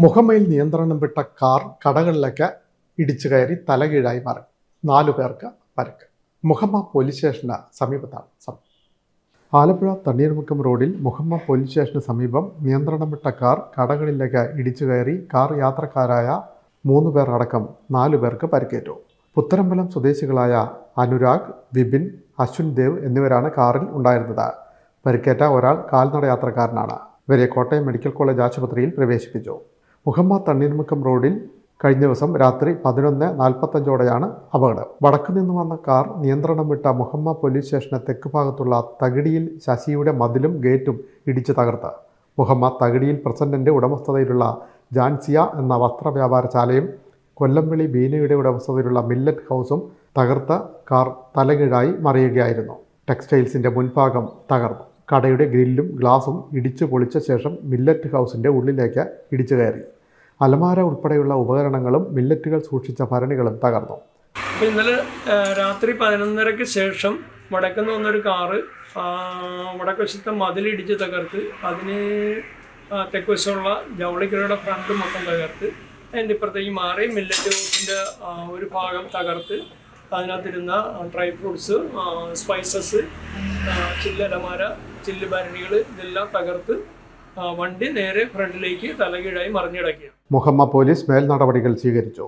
മുഹമ്മയിൽ നിയന്ത്രണം വിട്ട കാർ കടകളിലേക്ക് ഇടിച്ചു കയറി തലകീഴായി മാറി 4 പേർക്ക് പരിക്ക്. മുഹമ്മ പോലീസ് സ്റ്റേഷന് സമീപത്താണ് സംഭവം. ആലപ്പുഴ തണ്ണീർമുക്കം റോഡിൽ മുഹമ്മ പോലീസ് സ്റ്റേഷന് സമീപം നിയന്ത്രണം വിട്ട കാർ കടകളിലേക്ക് ഇടിച്ചു കയറി കാർ യാത്രക്കാരായ 3 പേർ അടക്കം 4 പേർക്ക് പരിക്കേറ്റു. പുത്തരമ്പലം സ്വദേശികളായ അനുരാഗ്, വിപിൻ, അശ്വിൻ ദേവ് എന്നിവരാണ് കാറിൽ ഉണ്ടായിരുന്നത്. പരിക്കേറ്റ ഒരാൾ കാൽനട യാത്രക്കാരനാണ്. ഇവരെ കോട്ടയം മെഡിക്കൽ കോളേജ് ആശുപത്രിയിൽ പ്രവേശിപ്പിച്ചു. മുഹമ്മ തണ്ണീർമുക്കം റോഡിൽ കഴിഞ്ഞ ദിവസം രാത്രി 11:45ഓടെയാണ് അപകടം. വടക്കു നിന്ന് വന്ന കാർ നിയന്ത്രണം വിട്ട മുഹമ്മ പോലീസ് സ്റ്റേഷന് തെക്ക് ഭാഗത്തുള്ള തകിടിയിൽ ശശിയുടെ മതിലും ഗേറ്റും ഇടിച്ചു തകർത്ത്. മുഹമ്മ തകിടിയിൽ പ്രസന്റിന്റെ ഉടമസ്ഥതയിലുള്ള ജാൻസിയ എന്ന വസ്ത്രവ്യാപാരശാലയും കൊല്ലംവിളി ബീനയുടെ ഉടമസ്ഥതയിലുള്ള മില്ലറ്റ് ഹൗസും തകർത്ത കാർ തലകീഴായി മറിയുകയായിരുന്നു. ടെക്സ്റ്റൈൽസിന്റെ മുൻഭാഗം തകർന്നു. കടയുടെ ഗ്രില്ലും ഗ്ലാസും ഇടിച്ചു പൊളിച്ച ശേഷം മില്ലറ്റ് ഹൗസിന്റെ ഉള്ളിലേക്ക് ഇടിച്ചു കയറി. അലമാര ഉൾപ്പെടെയുള്ള ഉപകരണങ്ങളും മില്ലറ്റുകൾ സൂക്ഷിച്ച ഭരണികളും തകർന്നു. ഇന്നലെ രാത്രി 11:30-ക്ക് ശേഷം വടക്കുന്ന് വന്നൊരു കാറ് വടക്കുവശത്തെ മതിലിടിച്ച് തകർത്ത് അതിന് തെക്കുവശമുള്ള ജൗളിക്കടയുടെ ഫ്രണ്ട് മൊത്തം തകർത്ത് അതിൻ്റെ ഇപ്പുറത്തേക്ക് മാറി മില്ലറ്റ് ഹൗസിൻ്റെ ഒരു ഭാഗം തകർത്ത് അതിനകത്തിരുന്ന ഡ്രൈ ഫ്രൂട്ട്സ്, സ്പൈസസ്, ചില്ലലമാര, ചില്ല് ഭരണികൾ ഇതെല്ലാം തകർത്ത് വണ്ടി നേരെ ഫ്രണ്ടിലേക്ക് തലകീഴായി മറിഞ്ഞിടക്കുകയാണ്. മുഹമ്മ പോലീസ് മേൽ നടപടികൾ സ്വീകരിച്ചു.